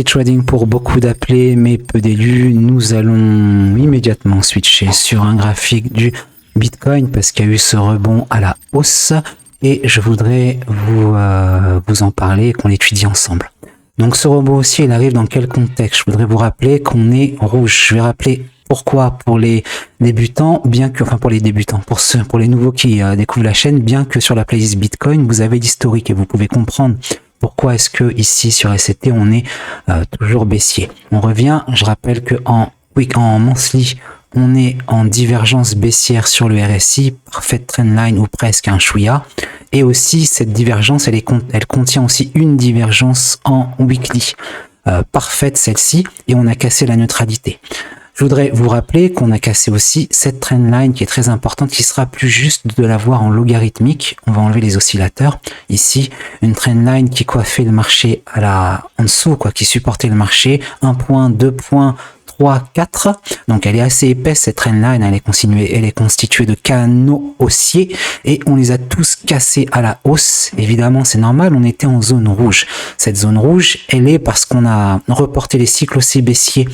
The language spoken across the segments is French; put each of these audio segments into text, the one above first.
Trading pour beaucoup d'appelés mais peu d'élus. Nous allons immédiatement switcher sur un graphique du Bitcoin parce qu'il y a eu ce rebond à la hausse et je voudrais vous en parler et qu'on l'étudie ensemble. Donc ce rebond aussi, il arrive dans quel contexte? Je voudrais vous rappeler qu'on est rouge. Je vais rappeler pourquoi pour les débutants, pour les nouveaux qui découvrent la chaîne, bien que sur la playlist Bitcoin, vous avez l'historique et vous pouvez comprendre pourquoi est-ce que ici sur SCT on est toujours baissier. On revient, je rappelle que en monthly, on est en divergence baissière sur le RSI, parfaite trendline ou presque un chouïa. Et aussi cette divergence, elle contient aussi une divergence en weekly, parfaite celle-ci, et on a cassé la neutralité. Je voudrais vous rappeler qu'on a cassé aussi cette trendline qui est très importante, qui sera plus juste de la voir en logarithmique. On va enlever les oscillateurs. Ici, une trendline qui coiffait le marché en dessous, qui supportait le marché. 1 point, 2 points, 3, 4. Donc elle est assez épaisse cette trendline, elle est constituée de canaux haussiers et on les a tous cassés à la hausse. Évidemment, c'est normal, on était en zone rouge. Cette zone rouge, elle est parce qu'on a reporté les cycles haussiers baissiers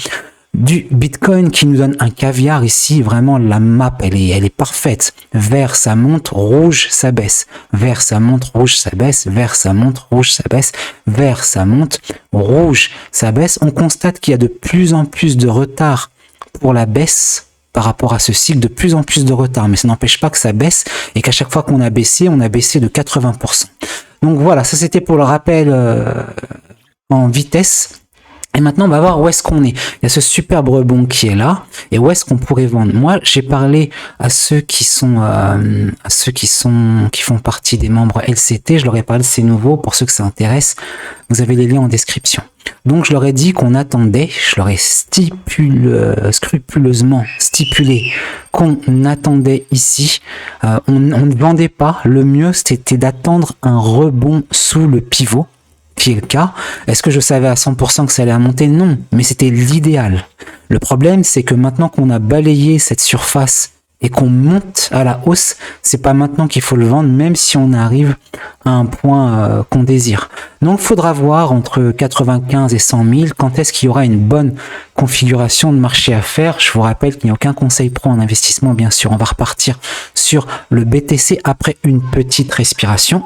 du Bitcoin qui nous donne un caviar ici. Vraiment, la map, elle est parfaite. Vert, ça monte, rouge, ça baisse. Vert, ça monte, rouge, ça baisse. Vert, ça monte, rouge, ça baisse. Vert, ça monte, rouge, ça baisse. On constate qu'il y a de plus en plus de retard pour la baisse par rapport à ce cycle, de plus en plus de retard. Mais ça n'empêche pas que ça baisse et qu'à chaque fois qu'on a baissé, on a baissé de 80%. Donc voilà, ça c'était pour le rappel en vitesse. Et maintenant, on va voir où est-ce qu'on est. Il y a ce superbe rebond qui est là. Et où est-ce qu'on pourrait vendre? Moi, j'ai parlé à ceux qui font partie des membres LCT. Je leur ai parlé de ces nouveaux. Pour ceux que ça intéresse, vous avez les liens en description. Donc, je leur ai dit qu'on attendait. Je leur ai scrupuleusement stipulé qu'on attendait ici. On ne vendait pas. Le mieux, c'était d'attendre un rebond sous le pivot, qui est le cas. Est-ce que je savais à 100% que ça allait monter? Non, mais c'était l'idéal. Le problème, c'est que maintenant qu'on a balayé cette surface et qu'on monte à la hausse, c'est pas maintenant qu'il faut le vendre, même si on arrive à un point qu'on désire. Donc, il faudra voir entre 95 et 100 000 quand est-ce qu'il y aura une bonne configuration de marché à faire. Je vous rappelle qu'il n'y a aucun conseil pro en investissement, bien sûr. On va repartir sur le BTC après une petite respiration.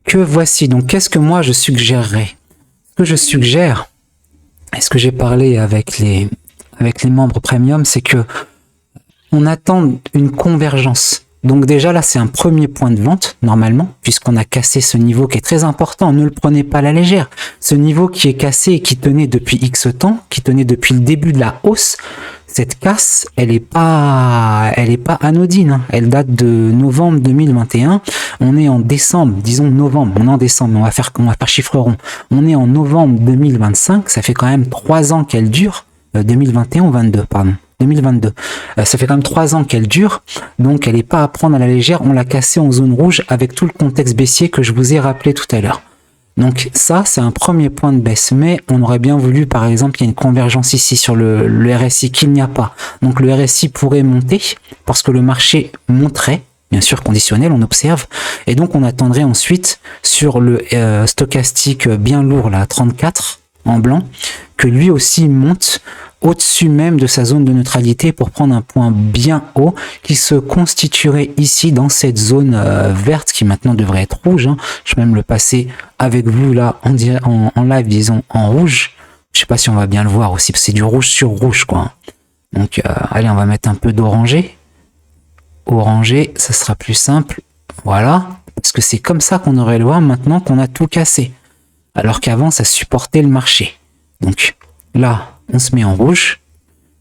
Que voici. Donc, qu'est-ce que moi je suggérerais? Ce que je suggère, et ce que j'ai parlé avec les membres premium, c'est que on attend une convergence. Donc déjà là, c'est un premier point de vente, normalement, puisqu'on a cassé ce niveau qui est très important. Ne le prenez pas à la légère. Ce niveau qui est cassé et qui tenait depuis X temps, qui tenait depuis le début de la hausse, cette casse, elle est pas anodine. Hein. Elle date de novembre 2021. On est en décembre, disons novembre. On est en décembre, on va faire chiffre rond. On est en novembre 2025. Ça fait quand même 3 ans qu'elle dure. 2021 ou 22, pardon. 2022. Ça fait quand même 3 ans qu'elle dure, donc elle n'est pas à prendre à la légère. On l'a cassée en zone rouge avec tout le contexte baissier que je vous ai rappelé tout à l'heure. Donc ça, c'est un premier point de baisse, mais on aurait bien voulu, par exemple, qu'il y ait une convergence ici sur le RSI qu'il n'y a pas. Donc le RSI pourrait monter parce que le marché monterait, bien sûr conditionnel, on observe, et donc on attendrait ensuite sur le stochastique bien lourd, là, 34 en blanc, que lui aussi monte au-dessus même de sa zone de neutralité pour prendre un point bien haut qui se constituerait ici dans cette zone verte qui maintenant devrait être rouge. Hein. Je vais même le passer avec vous là en live, disons en rouge. Je sais pas si on va bien le voir aussi, parce que c'est du rouge sur rouge quoi. Donc allez, on va mettre un peu d'orangé. Orangé, ça sera plus simple. Voilà, parce que c'est comme ça qu'on aurait le voir maintenant qu'on a tout cassé. Alors qu'avant ça supportait le marché. Donc là, on se met en rouge.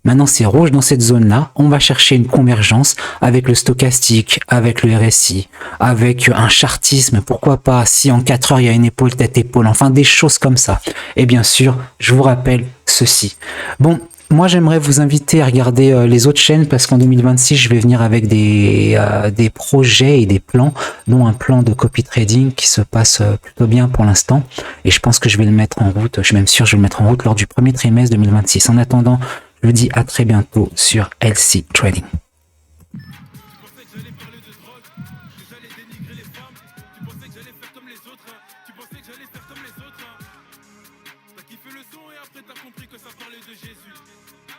Maintenant, c'est rouge dans cette zone-là. On va chercher une convergence avec le stochastique, avec le RSI, avec un chartisme. Pourquoi pas si en 4 heures, il y a une épaule, tête-épaule. Enfin, des choses comme ça. Et bien sûr, je vous rappelle ceci. Bon, moi, j'aimerais vous inviter à regarder les autres chaînes parce qu'en 2026, je vais venir avec des projets et des plans, dont un plan de copy trading qui se passe plutôt bien pour l'instant. Et je pense que je vais le mettre en route. Je suis même sûr que je vais le mettre en route lors du premier trimestre 2026. En attendant, je vous dis à très bientôt sur LC Trading. Tu pensais que j'allais faire comme les autres, tu pensais que j'allais faire comme les autres. T'as kiffé après t'as compris que ça parlait de Jésus.